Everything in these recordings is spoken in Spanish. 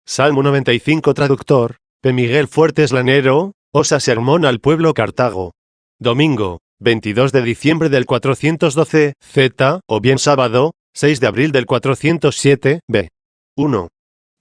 Salmo 95 Traductor, P. Miguel Fuertes Lanero, Osa Sermón al pueblo Cartago. Domingo, 22 de diciembre del 412, Z, o bien sábado, 6 de abril del 407, B. 1.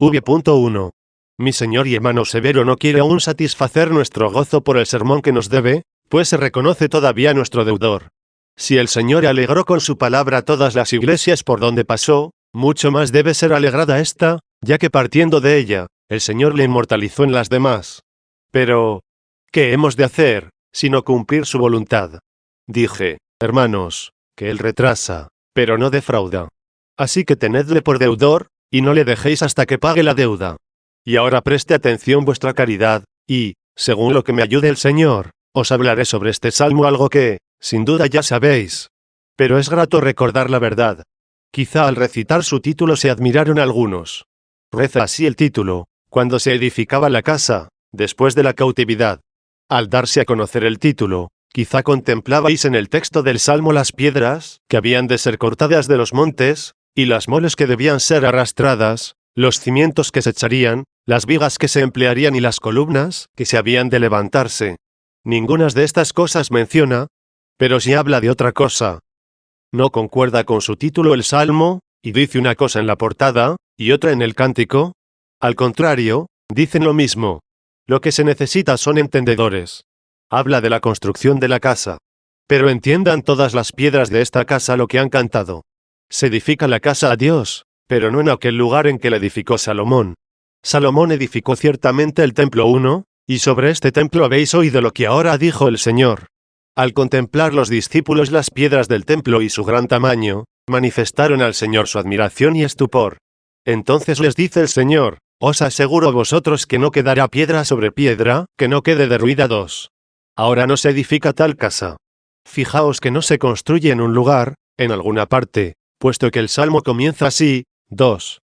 V.1. Mi señor y hermano Severo no quiere aún satisfacer nuestro gozo por el sermón que nos debe, pues se reconoce todavía nuestro deudor. Si el Señor alegró con su palabra a todas las iglesias por donde pasó, mucho más debe ser alegrada esta, ya que partiendo de ella, el Señor le inmortalizó en las demás. Pero, ¿qué hemos de hacer, sino cumplir su voluntad? Dije, hermanos, que él retrasa, pero no defrauda. Así que tenedle por deudor, y no le dejéis hasta que pague la deuda. Y ahora preste atención vuestra caridad, y, según lo que me ayude el Señor, os hablaré sobre este salmo algo que, sin duda ya sabéis. Pero es grato recordar la verdad. Quizá al recitar su título se admiraron algunos. Reza así el título, cuando se edificaba la casa, después de la cautividad. Al darse a conocer el título, quizá contemplabais en el texto del salmo las piedras, que habían de ser cortadas de los montes, y las moles que debían ser arrastradas, los cimientos que se echarían, las vigas que se emplearían y las columnas, que se habían de levantarse. Ninguna de estas cosas menciona, pero sí habla de otra cosa. No concuerda con su título el salmo, y dice una cosa en la portada, y otra en el cántico. Al contrario, dicen lo mismo. Lo que se necesita son entendedores. Habla de la construcción de la casa. Pero entiendan todas las piedras de esta casa lo que han cantado. Se edifica la casa a Dios, pero no en aquel lugar en que la edificó Salomón. Salomón edificó ciertamente el templo 1, y sobre este templo habéis oído lo que ahora dijo el Señor. Al contemplar los discípulos las piedras del templo y su gran tamaño, manifestaron al Señor su admiración y estupor. Entonces les dice el Señor, os aseguro a vosotros que no quedará piedra sobre piedra, que no quede derruida 2. Ahora no se edifica tal casa. Fijaos que no se construye en un lugar, en alguna parte, puesto que el Salmo comienza así, 2.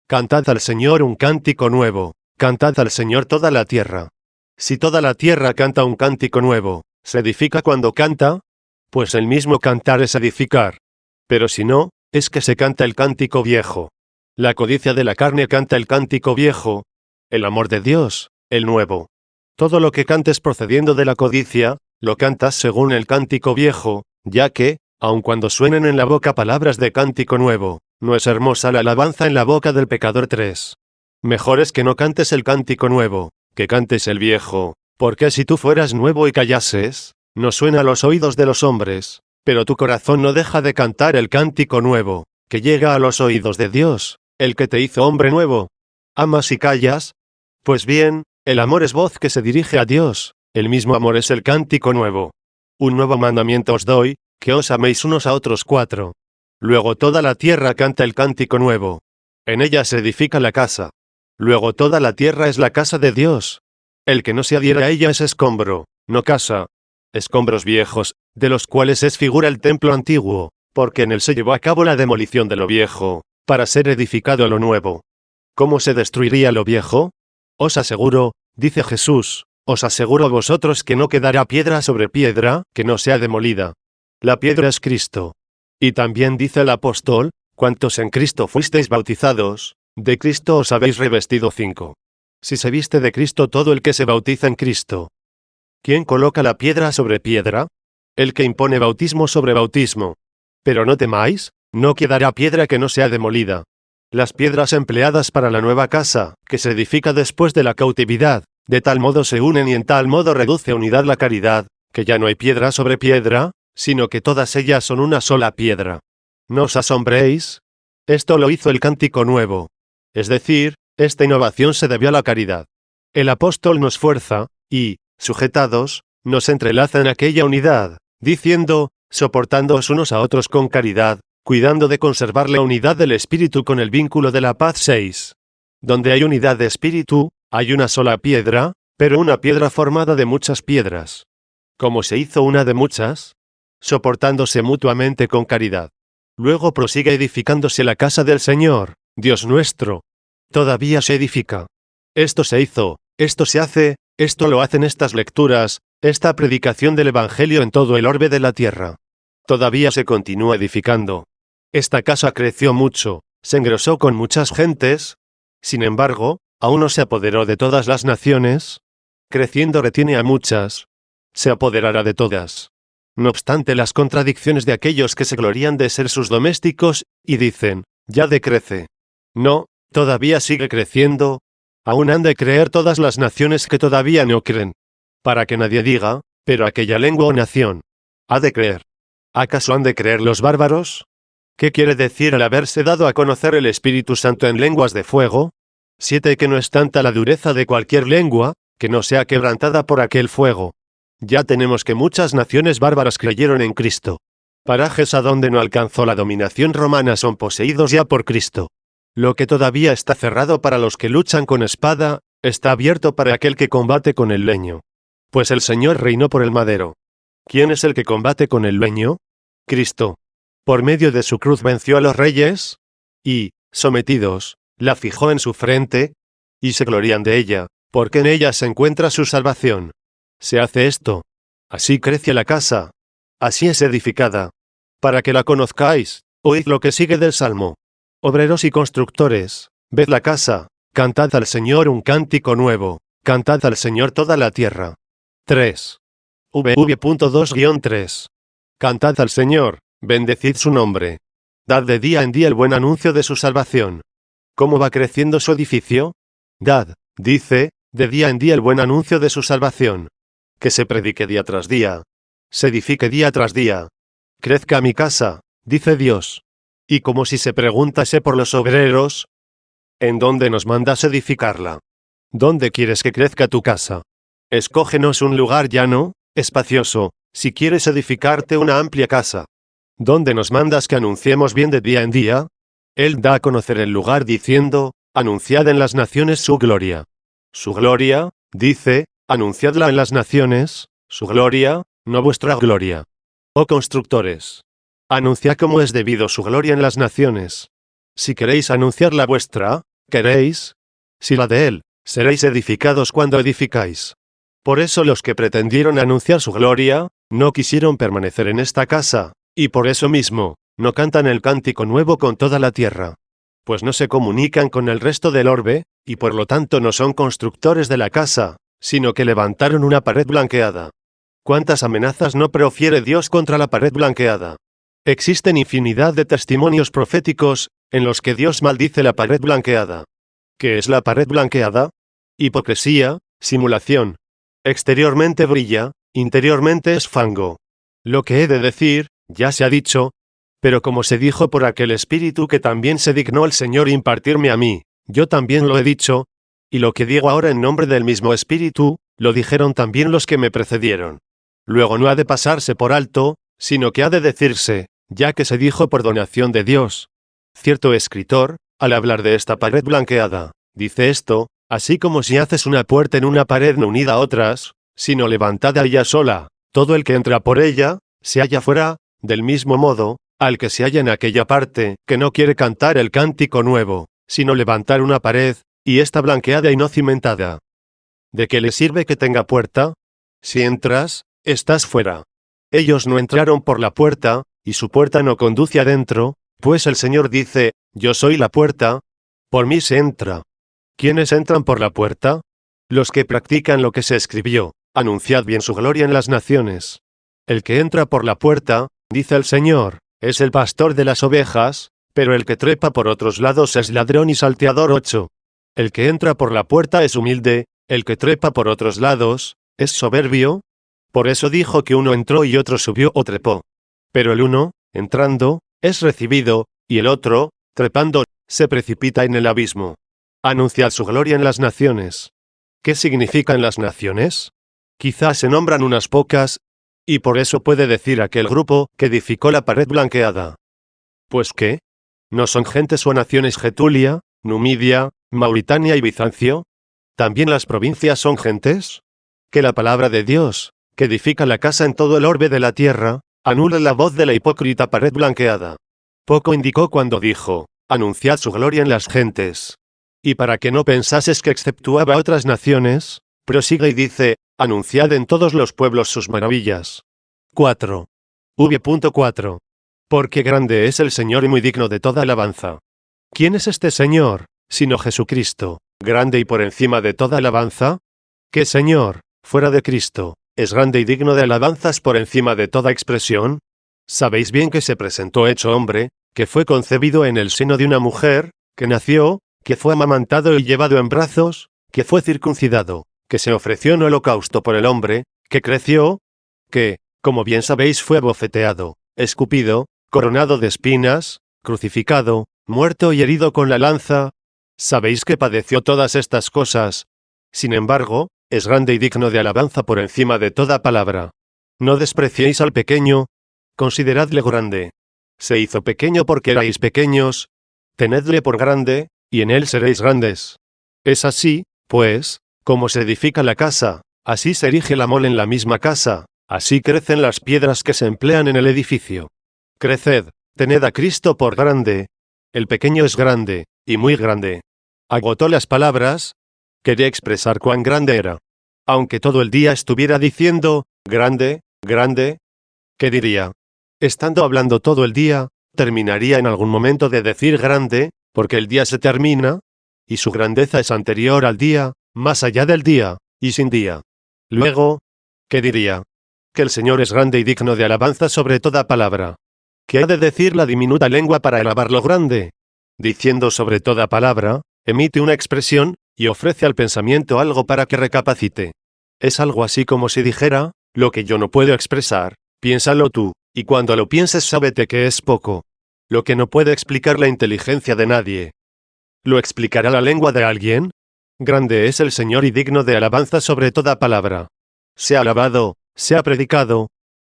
Cantad al Señor un cántico nuevo, cantad al Señor toda la tierra. Si toda la tierra canta un cántico nuevo, ¿se edifica cuando canta? Pues el mismo cantar es edificar. Pero si no, es que se canta el cántico viejo. La codicia de la carne canta el cántico viejo. El amor de Dios, el nuevo. Todo lo que cantes procediendo de la codicia, lo cantas según el cántico viejo, ya que, aun cuando suenen en la boca palabras de cántico nuevo, no es hermosa la alabanza en la boca del pecador 3. Mejor es que no cantes el cántico nuevo, que cantes el viejo, porque si tú fueras nuevo y callases, no suena a los oídos de los hombres, pero tu corazón no deja de cantar el cántico nuevo, que llega a los oídos de Dios, el que te hizo hombre nuevo. ¿Amas y callas? Pues bien, el amor es voz que se dirige a Dios, el mismo amor es el cántico nuevo. Un nuevo mandamiento os doy, que os améis unos a otros 4. Luego toda la tierra canta el cántico nuevo. En ella se edifica la casa. Luego toda la tierra es la casa de Dios. El que no se adhiere a ella es escombro, no casa. Escombros viejos, de los cuales es figura el templo antiguo, porque en él se llevó a cabo la demolición de lo viejo, para ser edificado lo nuevo. ¿Cómo se destruiría lo viejo? Os aseguro, dice Jesús, os aseguro a vosotros que no quedará piedra sobre piedra, que no sea demolida. La piedra es Cristo. Y también dice el apóstol, cuantos en Cristo fuisteis bautizados, de Cristo os habéis revestido 5. Si se viste de Cristo todo el que se bautiza en Cristo. ¿Quién coloca la piedra sobre piedra? El que impone bautismo sobre bautismo. Pero no temáis, no quedará piedra que no sea demolida. Las piedras empleadas para la nueva casa, que se edifica después de la cautividad, de tal modo se unen y en tal modo reduce a unidad la caridad, que ya no hay piedra sobre piedra, sino que todas ellas son una sola piedra. No os asombréis. Esto lo hizo el cántico nuevo. Es decir, esta innovación se debió a la caridad. El apóstol nos fuerza, y, sujetados, nos entrelaza en aquella unidad, diciendo, soportándoos unos a otros con caridad, cuidando de conservar la unidad del espíritu con el vínculo de la paz 6. Donde hay unidad de espíritu, hay una sola piedra, pero una piedra formada de muchas piedras. ¿Cómo se hizo una de muchas? Soportándose mutuamente con caridad. Luego prosigue edificándose la casa del Señor, Dios nuestro. Todavía se edifica. Esto se hizo, esto se hace, esto lo hacen estas lecturas, esta predicación del Evangelio en todo el orbe de la tierra. Todavía se continúa edificando. Esta casa creció mucho, se engrosó con muchas gentes. Sin embargo, ¿Aún no se apoderó de todas las naciones? Creciendo retiene a muchas. Se apoderará de todas. No obstante las contradicciones de aquellos que se glorían de ser sus domésticos, y dicen, ya decrece. No, todavía sigue creciendo. Aún han de creer todas las naciones que todavía no creen. Para que nadie diga, pero aquella lengua o nación ha de creer. ¿Acaso han de creer los bárbaros? ¿Qué quiere decir el haberse dado a conocer el Espíritu Santo en lenguas de fuego? 7. Que no es tanta la dureza de cualquier lengua, que no sea quebrantada por aquel fuego. Ya tenemos que muchas naciones bárbaras creyeron en Cristo. Parajes a donde no alcanzó la dominación romana son poseídos ya por Cristo. Lo que todavía está cerrado para los que luchan con espada, está abierto para aquel que combate con el leño. Pues el Señor reinó por el madero. ¿Quién es el que combate con el leño? Cristo. Por medio de su cruz venció a los reyes, y, sometidos, la fijó en su frente, y se glorían de ella, porque en ella se encuentra su salvación. Se hace esto. Así crece la casa. Así es edificada. Para que la conozcáis, oíd lo que sigue del Salmo. Obreros y constructores, ved la casa, cantad al Señor un cántico nuevo, cantad al Señor toda la tierra. 3. V.2-3. Cantad al Señor, bendecid su nombre. Dad de día en día el buen anuncio de su salvación. ¿Cómo va creciendo su edificio? Dad, dice, de día en día el buen anuncio de su salvación. Que se predique día tras día. Se edifique día tras día. Crezca mi casa, dice Dios. Y como si se preguntase por los obreros, ¿en dónde nos mandas edificarla? ¿Dónde quieres que crezca tu casa? Escógenos un lugar llano, espacioso, si quieres edificarte una amplia casa. ¿Dónde nos mandas que anunciemos bien de día en día? Él da a conocer el lugar diciendo, anunciad en las naciones su gloria. Su gloria, dice, anunciadla en las naciones, su gloria, no vuestra gloria. Oh constructores, anunciad como es debido su gloria en las naciones. Si queréis anunciar la vuestra, ¿queréis? Si la de él, seréis edificados cuando edificáis. Por eso los que pretendieron anunciar su gloria, no quisieron permanecer en esta casa, y por eso mismo, no cantan el cántico nuevo con toda la tierra. Pues no se comunican con el resto del orbe, y por lo tanto no son constructores de la casa, sino que levantaron una pared blanqueada. ¿Cuántas amenazas no profiere Dios contra la pared blanqueada? Existen infinidad de testimonios proféticos, en los que Dios maldice la pared blanqueada. ¿Qué es la pared blanqueada? Hipocresía, simulación. Exteriormente brilla, interiormente es fango. Lo que he de decir, ya se ha dicho, pero como se dijo por aquel Espíritu que también se dignó el Señor impartirme a mí, yo también lo he dicho, y lo que digo ahora en nombre del mismo Espíritu, lo dijeron también los que me precedieron. Luego no ha de pasarse por alto, sino que ha de decirse, ya que se dijo por donación de Dios. Cierto escritor, al hablar de esta pared blanqueada, dice esto, así como si haces una puerta en una pared no unida a otras, sino levantada ella sola, todo el que entra por ella, se halla fuera, del mismo modo, al que se halla en aquella parte, que no quiere cantar el cántico nuevo, sino levantar una pared, y está blanqueada y no cimentada. ¿De qué le sirve que tenga puerta? Si entras, estás fuera. Ellos no entraron por la puerta, y su puerta no conduce adentro, pues el Señor dice, yo soy la puerta, por mí se entra. ¿Quiénes entran por la puerta? Los que practican lo que se escribió, anunciad bien su gloria en las naciones. El que entra por la puerta, dice el Señor, es el pastor de las ovejas, pero el que trepa por otros lados es ladrón y salteador. 8. El que entra por la puerta es humilde, el que trepa por otros lados, es soberbio. Por eso dijo que uno entró y otro subió o trepó. Pero el uno, entrando, es recibido, y el otro, trepando, se precipita en el abismo. Anunciad su gloria en las naciones. ¿Qué significan las naciones? Quizás se nombran unas pocas, y por eso puede decir aquel grupo que edificó la pared blanqueada. ¿Pues qué? ¿No son gentes o naciones Getulia, Numidia, Mauritania y Bizancio? ¿También las provincias son gentes? Que la palabra de Dios, que edifica la casa en todo el orbe de la tierra, anule la voz de la hipócrita pared blanqueada. Poco indicó cuando dijo, anunciad su gloria en las gentes. Y para que no pensases que exceptuaba a otras naciones, prosigue y dice, anunciad en todos los pueblos sus maravillas. 4. V.4. Porque grande es el Señor y muy digno de toda alabanza. ¿Quién es este Señor, sino Jesucristo, grande y por encima de toda alabanza? ¿Qué Señor, fuera de Cristo, es grande y digno de alabanzas por encima de toda expresión? Sabéis bien que se presentó hecho hombre, que fue concebido en el seno de una mujer, que nació, que fue amamantado y llevado en brazos, que fue circuncidado, que se ofreció en holocausto por el hombre, que creció, que, como bien sabéis, fue abofeteado, escupido, coronado de espinas, crucificado, muerto y herido con la lanza. Sabéis que padeció todas estas cosas. Sin embargo, es grande y digno de alabanza por encima de toda palabra. No despreciéis al pequeño, consideradle grande. Se hizo pequeño porque erais pequeños. Tenedle por grande, y en él seréis grandes. Es así, pues, como se edifica la casa, así se erige la mole en la misma casa, así crecen las piedras que se emplean en el edificio. Creced, tened a Cristo por grande. El pequeño es grande, y muy grande. Agotó las palabras. Quería expresar cuán grande era. Aunque todo el día estuviera diciendo, grande, grande, ¿qué diría? Estando hablando todo el día, terminaría en algún momento de decir grande, porque el día se termina, y su grandeza es anterior al día, más allá del día, y sin día. Luego, ¿qué diría? Que el Señor es grande y digno de alabanza sobre toda palabra. ¿Qué ha de decir la diminuta lengua para alabar lo grande? Diciendo sobre toda palabra, emite una expresión, y ofrece al pensamiento algo para que recapacite. Es algo así como si dijera, lo que yo no puedo expresar, piénsalo tú, y cuando lo pienses sábete que es poco. Lo que no puede explicar la inteligencia de nadie. ¿Lo explicará la lengua de alguien? Grande es el Señor y digno de alabanza sobre toda palabra. Sea alabado, sea predicado,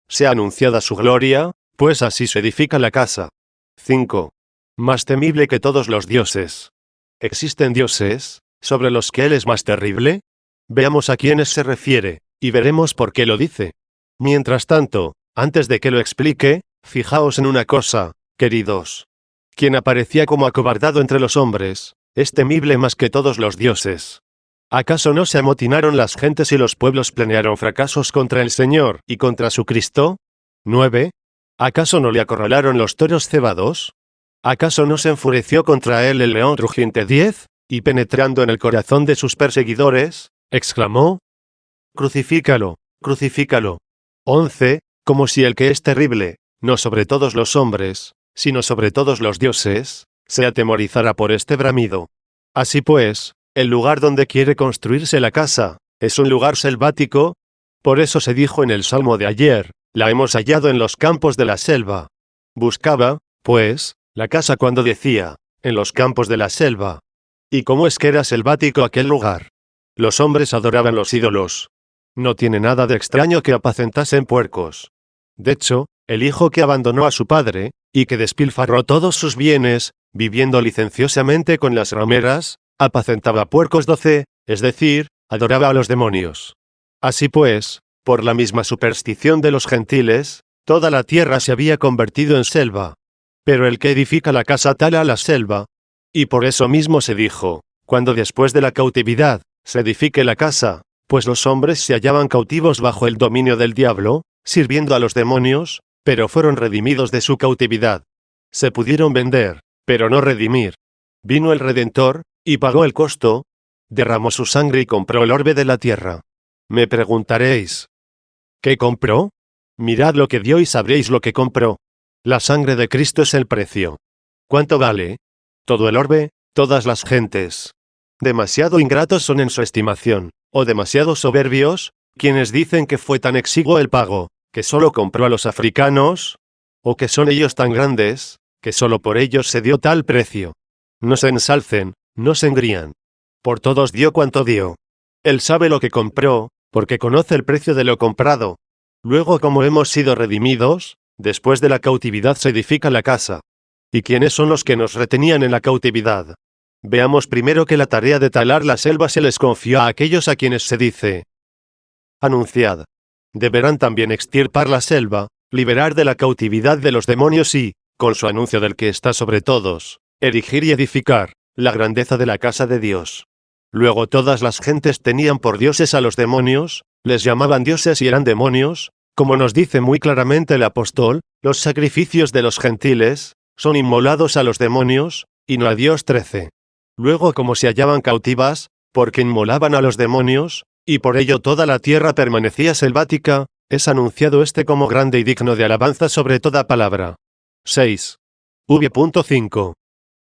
sea anunciada su gloria, pues así se edifica la casa. 5. Más temible que todos los dioses. ¿Existen dioses, sobre los que él es más terrible? Veamos a quiénes se refiere, y veremos por qué lo dice. Mientras tanto, antes de que lo explique, fijaos en una cosa, queridos. Quien aparecía como acobardado entre los hombres, es temible más que todos los dioses. ¿Acaso no se amotinaron las gentes y los pueblos planearon fracasos contra el Señor y contra su Cristo? 9. ¿Acaso no le acorralaron los toros cebados? ¿Acaso no se enfureció contra él el león rugiente? 10. Y penetrando en el corazón de sus perseguidores, exclamó: «Crucifícalo, crucifícalo». 11. Como si el que es terrible, no sobre todos los hombres, sino sobre todos los dioses, se atemorizara por este bramido. Así pues, el lugar donde quiere construirse la casa, es un lugar selvático. Por eso se dijo en el Salmo de ayer, la hemos hallado en los campos de la selva. Buscaba, pues, la casa cuando decía, en los campos de la selva. ¿Y cómo es que era selvático aquel lugar? Los hombres adoraban los ídolos. No tiene nada de extraño que apacentasen puercos. De hecho, el hijo que abandonó a su padre, y que despilfarró todos sus bienes, viviendo licenciosamente con las rameras, apacentaba puercos. 12, es decir, adoraba a los demonios. Así pues, por la misma superstición de los gentiles, toda la tierra se había convertido en selva. Pero el que edifica la casa tala la selva. Y por eso mismo se dijo, cuando después de la cautividad, se edifique la casa, pues los hombres se hallaban cautivos bajo el dominio del diablo, sirviendo a los demonios, pero fueron redimidos de su cautividad. Se pudieron vender, pero no redimir. Vino el Redentor, y pagó el costo, derramó su sangre y compró el orbe de la tierra. Me preguntaréis, ¿qué compró? Mirad lo que dio y sabréis lo que compró. La sangre de Cristo es el precio. ¿Cuánto vale? Todo el orbe, todas las gentes. Demasiado ingratos son en su estimación, o demasiado soberbios, quienes dicen que fue tan exiguo el pago, que solo compró a los africanos, o que son ellos tan grandes, que solo por ellos se dio tal precio. No se ensalcen, no se engrían. Por todos dio cuanto dio. Él sabe lo que compró, porque conoce el precio de lo comprado. Luego, como hemos sido redimidos, después de la cautividad se edifica la casa. ¿Y quiénes son los que nos retenían en la cautividad? Veamos primero que la tarea de talar la selva se les confió a aquellos a quienes se dice: anunciad. Deberán también extirpar la selva, liberar de la cautividad de los demonios y, con su anuncio del que está sobre todos, erigir y edificar la grandeza de la casa de Dios. Luego todas las gentes tenían por dioses a los demonios, les llamaban dioses y eran demonios, como nos dice muy claramente el apóstol, los sacrificios de los gentiles son inmolados a los demonios, y no a Dios. 13. Luego como se hallaban cautivas, porque inmolaban a los demonios, y por ello toda la tierra permanecía selvática, es anunciado este como grande y digno de alabanza sobre toda palabra. 6. V.5.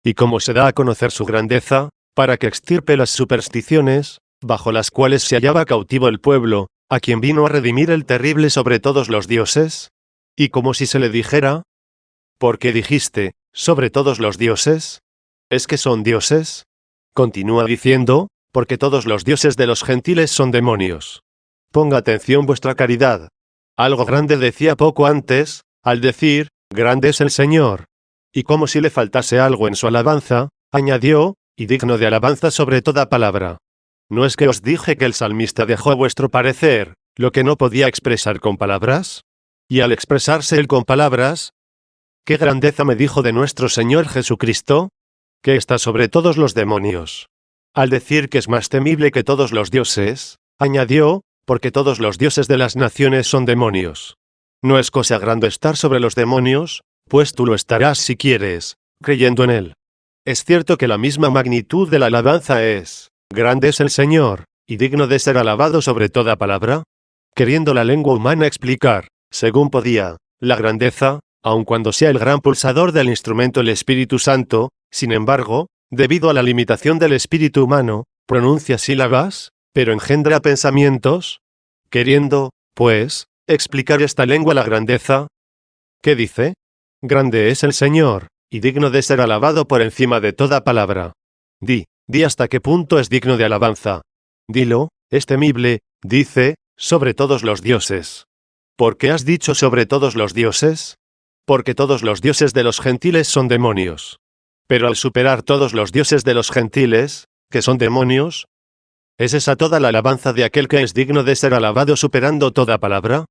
Y como se da a conocer su grandeza, para que extirpe las supersticiones, bajo las cuales se hallaba cautivo el pueblo, a quien vino a redimir el terrible sobre todos los dioses, y como si se le dijera, ¿por qué dijiste, sobre todos los dioses? ¿Es que son dioses? Continúa diciendo, porque todos los dioses de los gentiles son demonios. Ponga atención vuestra caridad. Algo grande decía poco antes, al decir, grande es el Señor. Y como si le faltase algo en su alabanza, añadió, y digno de alabanza sobre toda palabra. ¿No es que os dije que el salmista dejó a vuestro parecer, lo que no podía expresar con palabras? Y al expresarse él con palabras, ¿qué grandeza me dijo de nuestro Señor Jesucristo? Que está sobre todos los demonios. Al decir que es más temible que todos los dioses, añadió, porque todos los dioses de las naciones son demonios. No es cosa grande estar sobre los demonios, pues tú lo estarás si quieres, creyendo en él. Es cierto que la misma magnitud de la alabanza es, grande es el Señor, y digno de ser alabado sobre toda palabra. Queriendo la lengua humana explicar, según podía, la grandeza, aun cuando sea el gran pulsador del instrumento el Espíritu Santo, sin embargo, debido a la limitación del espíritu humano, pronuncia sílabas, pero engendra pensamientos. Queriendo, pues, explicar esta lengua la grandeza. ¿Qué dice? Grande es el Señor, y digno de ser alabado por encima de toda palabra. Di hasta qué punto es digno de alabanza. Dilo, es temible, dice, sobre todos los dioses. ¿Por qué has dicho sobre todos los dioses? Porque todos los dioses de los gentiles son demonios. Pero al superar todos los dioses de los gentiles, que son demonios, ¿es esa toda la alabanza de aquel que es digno de ser alabado superando toda palabra?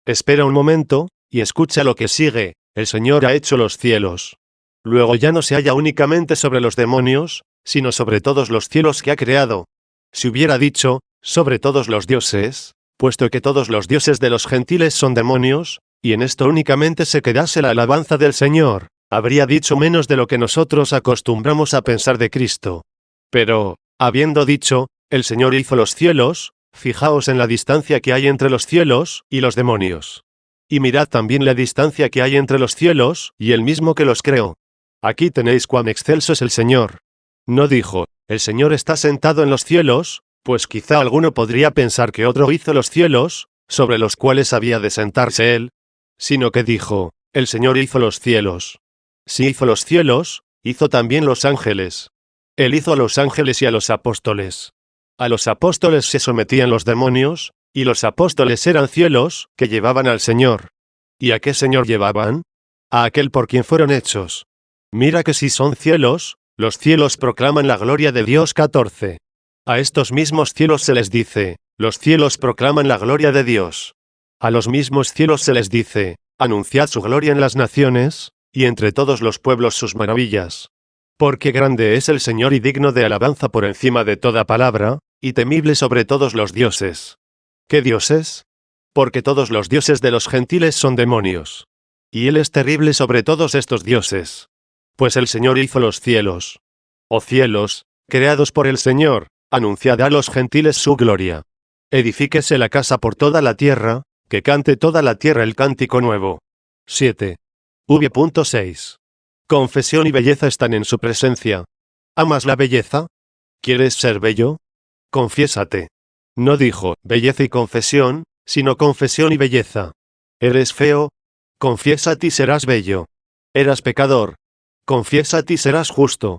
Espera un momento, y escucha lo que sigue, el Señor ha hecho los cielos. Luego ya no se halla únicamente sobre los demonios, sino sobre todos los cielos que ha creado. Si hubiera dicho, sobre todos los dioses, puesto que todos los dioses de los gentiles son demonios, y en esto únicamente se quedase la alabanza del Señor, habría dicho menos de lo que nosotros acostumbramos a pensar de Cristo. Pero, habiendo dicho, el Señor hizo los cielos, fijaos en la distancia que hay entre los cielos y los demonios. Y mirad también la distancia que hay entre los cielos y el mismo que los creó. Aquí tenéis cuán excelso es el Señor. No dijo, el Señor está sentado en los cielos, pues quizá alguno podría pensar que otro hizo los cielos, sobre los cuales había de sentarse él, sino que dijo, el Señor hizo los cielos. Si hizo los cielos, hizo también los ángeles. Él hizo a los ángeles y a los apóstoles. A los apóstoles se sometían los demonios, y los apóstoles eran cielos, que llevaban al Señor. ¿Y a qué Señor llevaban? A aquel por quien fueron hechos. Mira que si son cielos, los cielos proclaman la gloria de Dios. 14. A estos mismos cielos se les dice, los cielos proclaman la gloria de Dios. A los mismos cielos se les dice, anunciad su gloria en las naciones, y entre todos los pueblos sus maravillas. Porque grande es el Señor y digno de alabanza por encima de toda palabra, y temible sobre todos los dioses. ¿Qué dioses? Porque todos los dioses de los gentiles son demonios. Y Él es terrible sobre todos estos dioses. Pues el Señor hizo los cielos. Oh cielos, creados por el Señor, anunciad a los gentiles su gloria. Edifíquese la casa por toda la tierra, que cante toda la tierra el cántico nuevo. 7. V.6. Confesión y belleza están en su presencia. ¿Amas la belleza? ¿Quieres ser bello? Confiésate. No dijo, belleza y confesión, sino confesión y belleza. ¿Eres feo? Confiésate y serás bello. ¿Eras pecador? Confiésate y serás justo.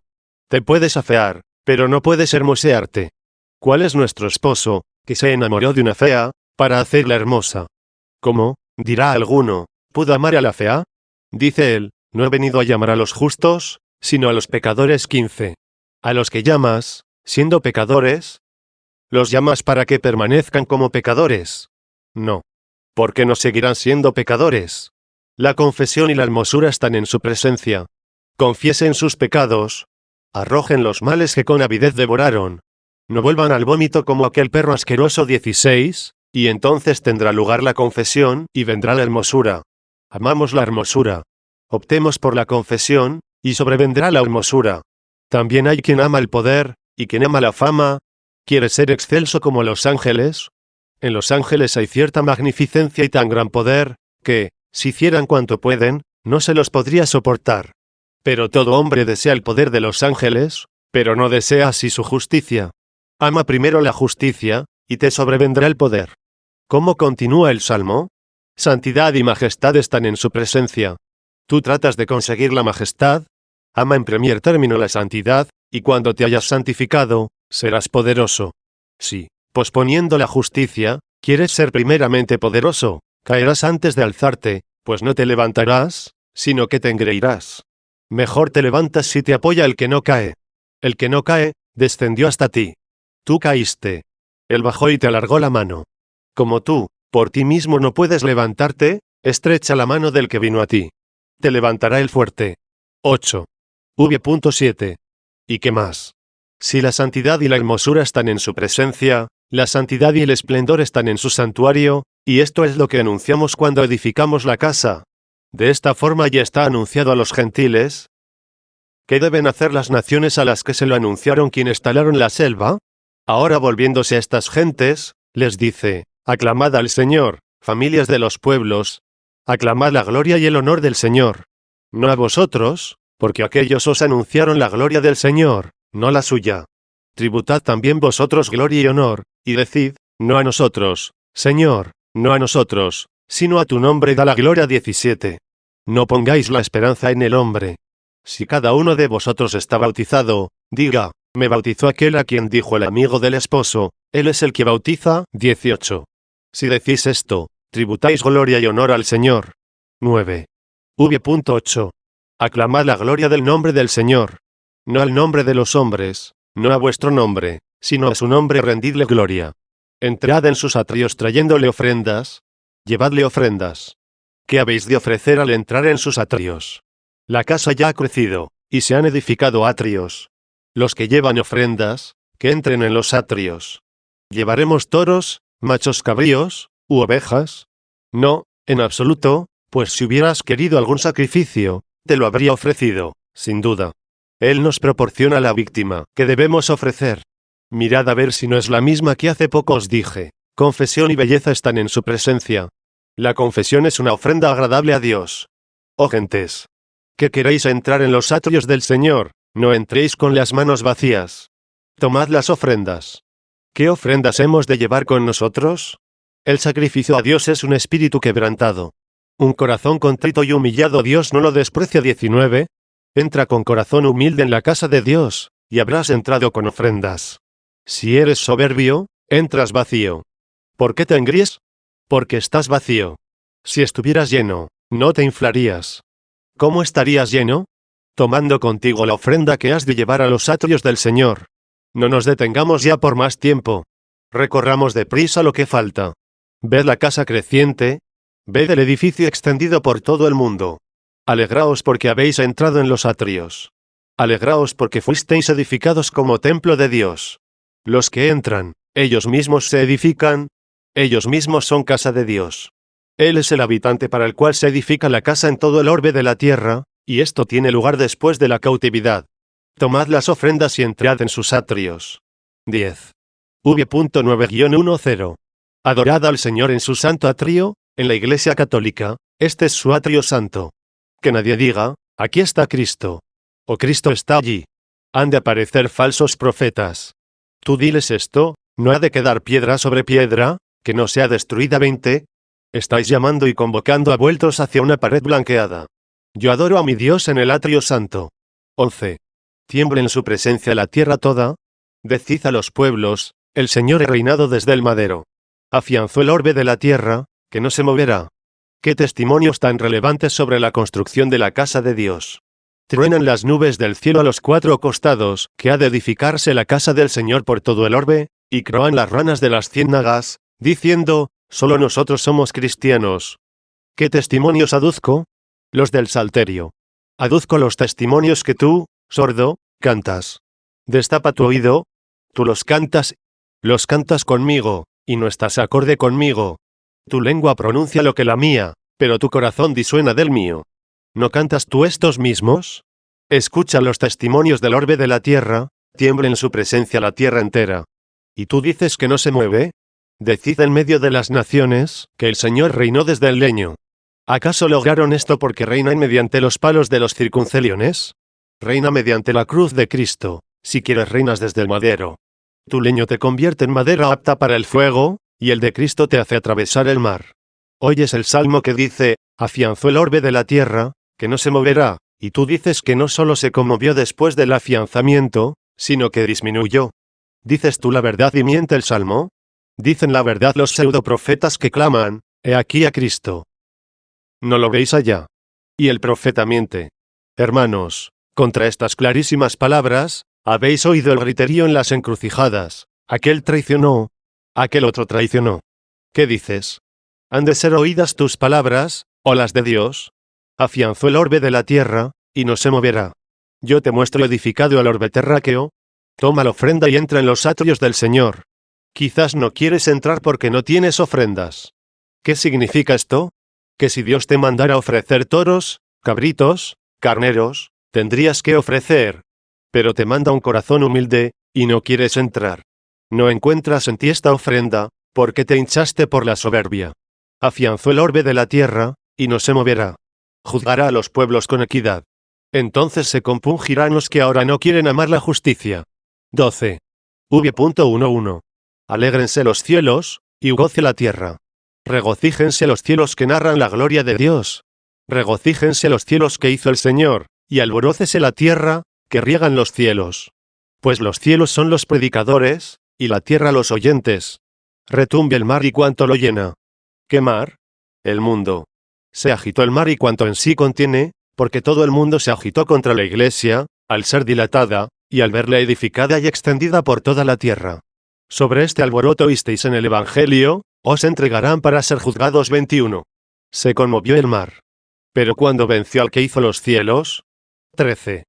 Te puedes afear, pero no puedes hermosearte. ¿Cuál es nuestro esposo, que se enamoró de una fea, para hacerla hermosa? ¿Cómo? Dirá alguno, ¿pudo amar a la fea? Dice él, no he venido a llamar a los justos, sino a los pecadores. 15. A los que llamas, siendo pecadores, ¿los llamas para que permanezcan como pecadores? No. Porque no seguirán siendo pecadores. La confesión y la hermosura están en su presencia. Confiesen sus pecados. Arrojen los males que con avidez devoraron. No vuelvan al vómito como aquel perro asqueroso. 16. Y entonces tendrá lugar la confesión, y vendrá la hermosura. Amamos la hermosura. Optemos por la confesión, y sobrevendrá la hermosura. También hay quien ama el poder, y quien ama la fama. ¿Quieres ser excelso como los ángeles? En los ángeles hay cierta magnificencia y tan gran poder, que, si hicieran cuanto pueden, no se los podría soportar. Pero todo hombre desea el poder de los ángeles, pero no desea así su justicia. Ama primero la justicia, y te sobrevendrá el poder. ¿Cómo continúa el Salmo? Santidad y majestad están en su presencia. Tú tratas de conseguir la majestad. Ama en primer término la santidad, y cuando te hayas santificado, serás poderoso. Si, posponiendo la justicia, quieres ser primeramente poderoso, caerás antes de alzarte, pues no te levantarás, sino que te engreirás. Mejor te levantas si te apoya el que no cae. El que no cae, descendió hasta ti. Tú caíste. Él bajó y te alargó la mano. Como tú, por ti mismo no puedes levantarte, estrecha la mano del que vino a ti. Te levantará el fuerte. 8. V.7. ¿Y qué más? Si la santidad y la hermosura están en su presencia, la santidad y el esplendor están en su santuario, y esto es lo que anunciamos cuando edificamos la casa. De esta forma ya está anunciado a los gentiles. ¿Qué deben hacer las naciones a las que se lo anunciaron quienes talaron la selva? Ahora volviéndose a estas gentes, les dice, aclamad al Señor, familias de los pueblos, aclamad la gloria y el honor del Señor. No a vosotros, porque aquellos os anunciaron la gloria del Señor, no la suya. Tributad también vosotros gloria y honor, y decid, no a nosotros, Señor, no a nosotros, sino a tu nombre da la gloria. 17. No pongáis la esperanza en el hombre. Si cada uno de vosotros está bautizado, diga, me bautizó aquel a quien dijo el amigo del esposo, él es el que bautiza. 18. Si decís esto, tributáis gloria y honor al Señor. 9. V.8. Aclamad la gloria del nombre del Señor. No al nombre de los hombres, no a vuestro nombre, sino a su nombre rendidle gloria. Entrad en sus atrios trayéndole ofrendas. Llevadle ofrendas. ¿Qué habéis de ofrecer al entrar en sus atrios? La casa ya ha crecido, y se han edificado atrios. Los que llevan ofrendas, que entren en los atrios. ¿Llevaremos toros, machos cabríos, u ovejas? No, en absoluto, pues si hubieras querido algún sacrificio, te lo habría ofrecido, sin duda. Él nos proporciona la víctima que debemos ofrecer. Mirad a ver si no es la misma que hace poco os dije. Confesión y belleza están en su presencia. La confesión es una ofrenda agradable a Dios. Oh gentes, que queréis entrar en los atrios del Señor, no entréis con las manos vacías. Tomad las ofrendas. ¿Qué ofrendas hemos de llevar con nosotros? El sacrificio a Dios es un espíritu quebrantado. Un corazón contrito y humillado Dios no lo desprecia. 19. Entra con corazón humilde en la casa de Dios, y habrás entrado con ofrendas. Si eres soberbio, entras vacío. ¿Por qué te engríes? Porque estás vacío. Si estuvieras lleno, no te inflarías. ¿Cómo estarías lleno? Tomando contigo la ofrenda que has de llevar a los atrios del Señor. No nos detengamos ya por más tiempo. Recorramos deprisa lo que falta. Ved la casa creciente. Ved el edificio extendido por todo el mundo. Alegraos porque habéis entrado en los atrios. Alegraos porque fuisteis edificados como templo de Dios. Los que entran, ellos mismos se edifican. Ellos mismos son casa de Dios. Él es el habitante para el cual se edifica la casa en todo el orbe de la tierra, y esto tiene lugar después de la cautividad. Tomad las ofrendas y entrad en sus atrios. 10. V.9-10. Adorad al Señor en su santo atrio, en la Iglesia Católica, este es su atrio santo. Que nadie diga, aquí está Cristo. O Cristo está allí. Han de aparecer falsos profetas. Tú diles esto, no ha de quedar piedra sobre piedra, que no sea destruida. 20. Estáis llamando y convocando a vueltos hacia una pared blanqueada. Yo adoro a mi Dios en el atrio santo. 11. Tiemble en su presencia la tierra toda. Decid a los pueblos, el Señor ha reinado desde el madero. Afianzó el orbe de la tierra, que no se moverá. Qué testimonios tan relevantes sobre la construcción de la casa de Dios. Truenan las nubes del cielo a los cuatro costados, que ha de edificarse la casa del Señor por todo el orbe, y croan las ranas de las ciénagas, diciendo, solo nosotros somos cristianos. ¿Qué testimonios aduzco? Los del Salterio. Aduzco los testimonios que tú, sordo, cantas. Destapa tu oído. Tú los cantas conmigo, y no estás acorde conmigo. Tu lengua pronuncia lo que la mía, pero tu corazón disuena del mío. ¿No cantas tú estos mismos? Escucha los testimonios del orbe de la tierra, tiembla en su presencia la tierra entera. ¿Y tú dices que no se mueve? Decid en medio de las naciones, que el Señor reinó desde el leño. ¿Acaso lograron esto porque reinan mediante los palos de los circunceliones? Reina mediante la cruz de Cristo, si quieres reinas desde el madero. Tu leño te convierte en madera apta para el fuego, y el de Cristo te hace atravesar el mar. Oyes el salmo que dice, afianzó el orbe de la tierra, que no se moverá, y tú dices que no solo se conmovió después del afianzamiento, sino que disminuyó. ¿Dices tú la verdad y miente el salmo? Dicen la verdad los pseudoprofetas que claman, he aquí a Cristo. ¿No lo veis allá? Y el profeta miente. Hermanos, contra estas clarísimas palabras, habéis oído el griterío en las encrucijadas, aquel traicionó, aquel otro traicionó. ¿Qué dices? ¿Han de ser oídas tus palabras, o las de Dios? Afianzó el orbe de la tierra, y no se moverá. Yo te muestro edificado el orbe terráqueo. Toma la ofrenda y entra en los atrios del Señor. Quizás no quieres entrar porque no tienes ofrendas. ¿Qué significa esto? Que si Dios te mandara ofrecer toros, cabritos, carneros, tendrías que ofrecer. Pero te manda un corazón humilde, y no quieres entrar. No encuentras en ti esta ofrenda, porque te hinchaste por la soberbia. Afianzó el orbe de la tierra, y no se moverá. Juzgará a los pueblos con equidad. Entonces se compungirán los que ahora no quieren amar la justicia. 12. V.11. Alégrense los cielos, y goce la tierra. Regocíjense los cielos que narran la gloria de Dios. Regocíjense los cielos que hizo el Señor, y alborócese la tierra, que riegan los cielos. Pues los cielos son los predicadores, y la tierra los oyentes. Retumbe el mar y cuanto lo llena. ¿Qué mar? El mundo. Se agitó el mar y cuanto en sí contiene, porque todo el mundo se agitó contra la iglesia, al ser dilatada, y al verla edificada y extendida por toda la tierra. Sobre este alboroto oísteis en el Evangelio, os entregarán para ser juzgados. 21. Se conmovió el mar. Pero cuando venció al que hizo los cielos. 13.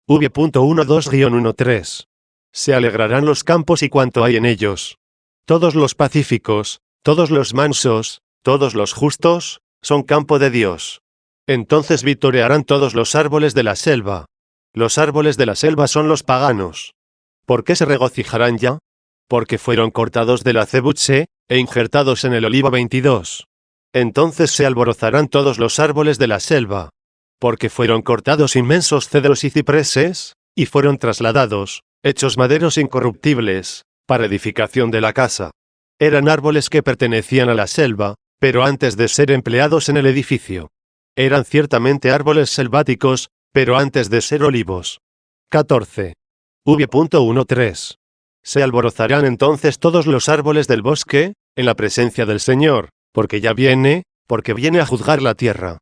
V.12-13. Se alegrarán los campos y cuanto hay en ellos. Todos los pacíficos, todos los mansos, todos los justos, son campo de Dios. Entonces victoriarán todos los árboles de la selva. Los árboles de la selva son los paganos. ¿Por qué se regocijarán ya? Porque fueron cortados de la cebuche, e injertados en el olivo. 22. Entonces se alborozarán todos los árboles de la selva. Porque fueron cortados inmensos cedros y cipreses, y fueron trasladados, hechos maderos incorruptibles, para edificación de la casa. Eran árboles que pertenecían a la selva, pero antes de ser empleados en el edificio. Eran ciertamente árboles selváticos, pero antes de ser olivos. 14. V.13. Se alborozarán entonces todos los árboles del bosque, en la presencia del Señor, porque viene a juzgar la tierra.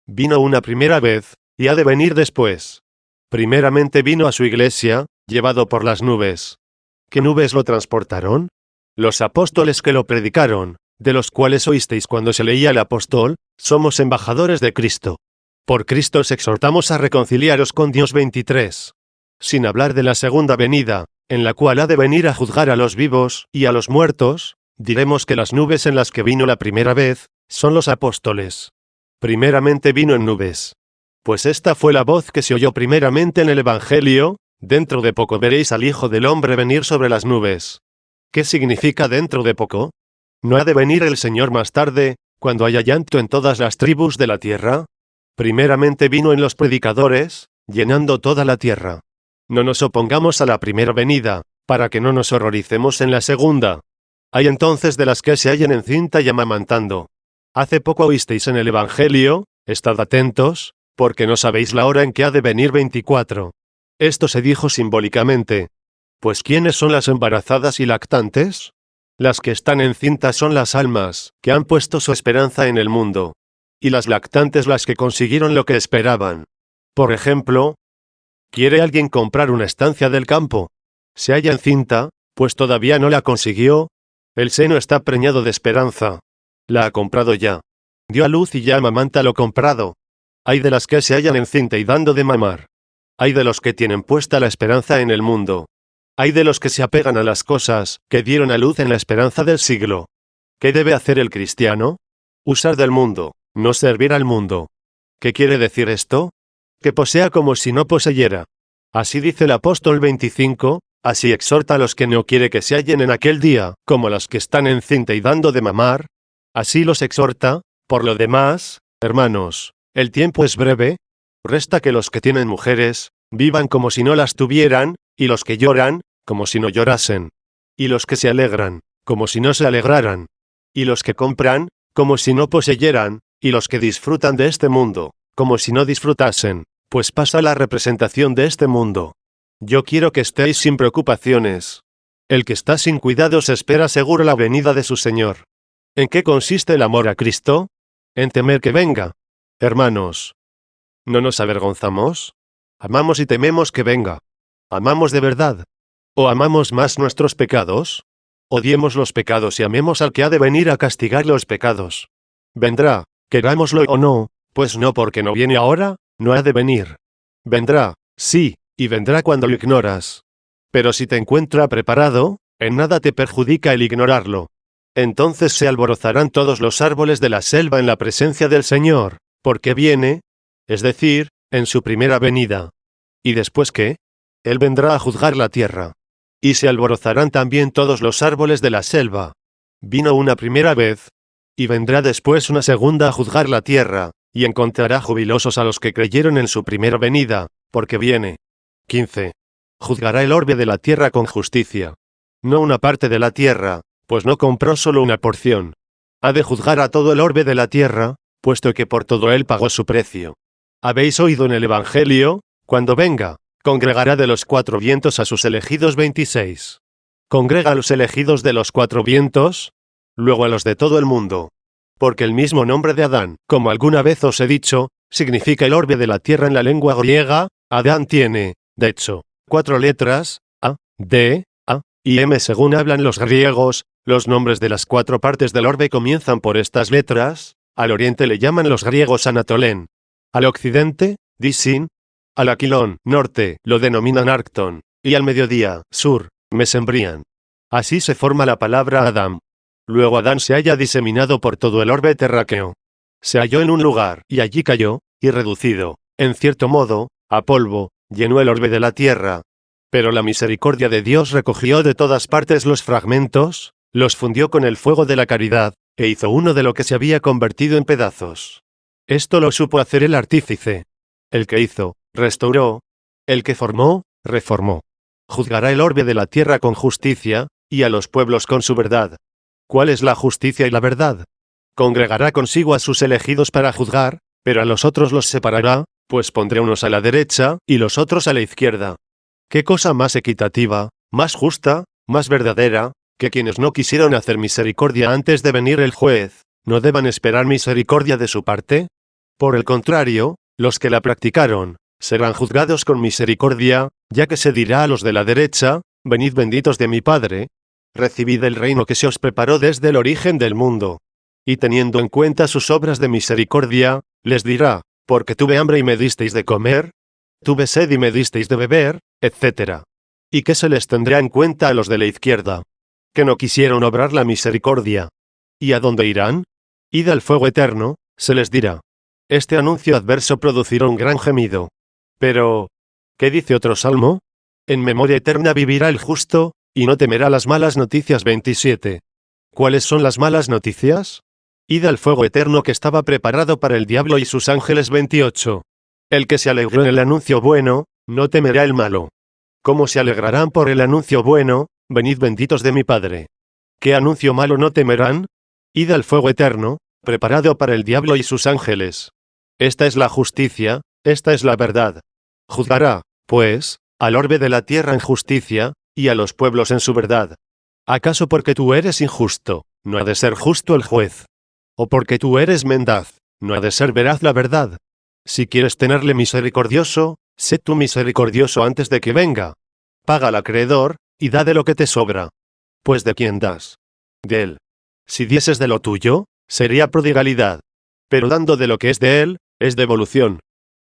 Vino una primera vez, y ha de venir después. Primeramente vino a su iglesia, llevado por las nubes. ¿Qué nubes lo transportaron? Los apóstoles que lo predicaron, de los cuales oísteis cuando se leía el apóstol, somos embajadores de Cristo. Por Cristo os exhortamos a reconciliaros con Dios. 23. Sin hablar de la segunda venida, en la cual ha de venir a juzgar a los vivos y a los muertos, diremos que las nubes en las que vino la primera vez, son los apóstoles. Primeramente vino en nubes. Pues esta fue la voz que se oyó primeramente en el Evangelio, dentro de poco veréis al Hijo del Hombre venir sobre las nubes. ¿Qué significa dentro de poco? ¿No ha de venir el Señor más tarde, cuando haya llanto en todas las tribus de la tierra? Primeramente vino en los predicadores, llenando toda la tierra. No nos opongamos a la primera venida, para que no nos horroricemos en la segunda. Hay entonces de las que se hallan encinta y amamantando. Hace poco oísteis en el Evangelio, estad atentos, porque no sabéis la hora en que ha de venir. 24. Esto se dijo simbólicamente. Pues ¿quiénes son las embarazadas y lactantes? Las que están encintas son las almas, que han puesto su esperanza en el mundo. Y las lactantes las que consiguieron lo que esperaban. Por ejemplo, ¿quiere alguien comprar una estancia del campo? Se halla encinta, pues todavía no la consiguió. El seno está preñado de esperanza. La ha comprado ya. Dio a luz y ya amamanta lo comprado. Hay de las que se hallan encinta y dando de mamar. Hay de los que tienen puesta la esperanza en el mundo. Hay de los que se apegan a las cosas que dieron a luz en la esperanza del siglo. ¿Qué debe hacer el cristiano? Usar del mundo, no servir al mundo. ¿Qué quiere decir esto? que posea como si no poseyera. Así dice el apóstol 25, así exhorta a los que no quiere que se hallen en aquel día, como las que están encinta y dando de mamar. Así los exhorta. Por lo demás, hermanos, el tiempo es breve. Resta que los que tienen mujeres, vivan como si no las tuvieran, y los que lloran, como si no llorasen. Y los que se alegran, como si no se alegraran. Y los que compran, como si no poseyeran, y los que disfrutan de este mundo, como si no disfrutasen, pues pasa la representación de este mundo. Yo quiero que estéis sin preocupaciones. El que está sin cuidados espera seguro la venida de su Señor. ¿En qué consiste el amor a Cristo? En temer que venga. Hermanos, ¿no nos avergonzamos? ¿Amamos y tememos que venga? ¿Amamos de verdad? ¿O amamos más nuestros pecados? Odiemos los pecados y amemos al que ha de venir a castigar los pecados. Vendrá, querámoslo o no, pues no porque no viene ahora, no ha de venir. Vendrá, sí, y vendrá cuando lo ignoras. Pero si te encuentra preparado, en nada te perjudica el ignorarlo. Entonces se alborozarán todos los árboles de la selva en la presencia del Señor, porque viene, es decir, en su primera venida. ¿Y después qué? Él vendrá a juzgar la tierra. Y se alborozarán también todos los árboles de la selva. Vino una primera vez, y vendrá después una segunda a juzgar la tierra, y encontrará jubilosos a los que creyeron en su primera venida, porque viene. 15. Juzgará el orbe de la tierra con justicia. No una parte de la tierra, pues no compró solo una porción. Ha de juzgar a todo el orbe de la tierra, puesto que por todo él pagó su precio. ¿Habéis oído en el Evangelio? Cuando venga, congregará de los cuatro vientos a sus elegidos 26. Congrega a los elegidos de los cuatro vientos, luego a los de todo el mundo. Porque el mismo nombre de Adán, como alguna vez os he dicho, significa el orbe de la tierra en la lengua griega. Adán tiene, de hecho, 4 letras, A, D, A, y M según hablan los griegos. Los nombres de las 4 partes del orbe comienzan por estas letras. Al oriente le llaman los griegos Anatolén. Al occidente, Disin. Al Aquilón, norte, lo denominan Arctón. Y al mediodía, sur, Mesembrian. Así se forma la palabra Adam. Luego Adán se halla diseminado por todo el orbe terráqueo. Se halló en un lugar, y allí cayó, y reducido, en cierto modo, a polvo, llenó el orbe de la tierra. Pero la misericordia de Dios recogió de todas partes los fragmentos, los fundió con el fuego de la caridad, e hizo uno de lo que se había convertido en pedazos. Esto lo supo hacer el artífice. El que hizo, restauró. El que formó, reformó. Juzgará el orbe de la tierra con justicia, y a los pueblos con su verdad. ¿Cuál es la justicia y la verdad? Congregará consigo a sus elegidos para juzgar, pero a los otros los separará, pues pondré unos a la derecha, y los otros a la izquierda. ¿Qué cosa más equitativa, más justa, más verdadera, que quienes no quisieron hacer misericordia antes de venir el juez, no deban esperar misericordia de su parte? Por el contrario, los que la practicaron, serán juzgados con misericordia, ya que se dirá a los de la derecha, venid benditos de mi Padre, recibid el reino que se os preparó desde el origen del mundo. Y teniendo en cuenta sus obras de misericordia, les dirá, porque tuve hambre y me disteis de comer, tuve sed y me disteis de beber, etc. ¿Y qué se les tendrá en cuenta a los de la izquierda? Que no quisieron obrar la misericordia. ¿Y a dónde irán? Id al fuego eterno, se les dirá. Este anuncio adverso producirá un gran gemido. Pero, ¿qué dice otro salmo? En memoria eterna vivirá el justo, y no temerá las malas noticias 27. ¿Cuáles son las malas noticias? Id al fuego eterno que estaba preparado para el diablo y sus ángeles 28. El que se alegró en el anuncio bueno, no temerá el malo. ¿Cómo se alegrarán por el anuncio bueno? Venid benditos de mi Padre. ¿Qué anuncio malo no temerán? Id al fuego eterno, preparado para el diablo y sus ángeles. Esta es la justicia, esta es la verdad. Juzgará, pues, al orbe de la tierra en justicia, y a los pueblos en su verdad. ¿Acaso porque tú eres injusto, no ha de ser justo el juez? ¿O porque tú eres mendaz, no ha de ser veraz la verdad? Si quieres tenerle misericordioso, sé tú misericordioso antes de que venga. Paga al acreedor, y da de lo que te sobra. Pues ¿de quién das? De él. Si dieses de lo tuyo, sería prodigalidad. Pero dando de lo que es de él, es devolución.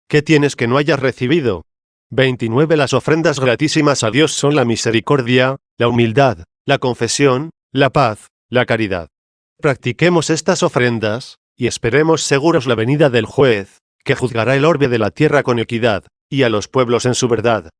¿Qué tienes que no hayas recibido? 29 Las ofrendas gratísimas a Dios son la misericordia, la humildad, la confesión, la paz, la caridad. Practiquemos estas ofrendas, y esperemos seguros la venida del juez, que juzgará el orbe de la tierra con equidad, y a los pueblos en su verdad,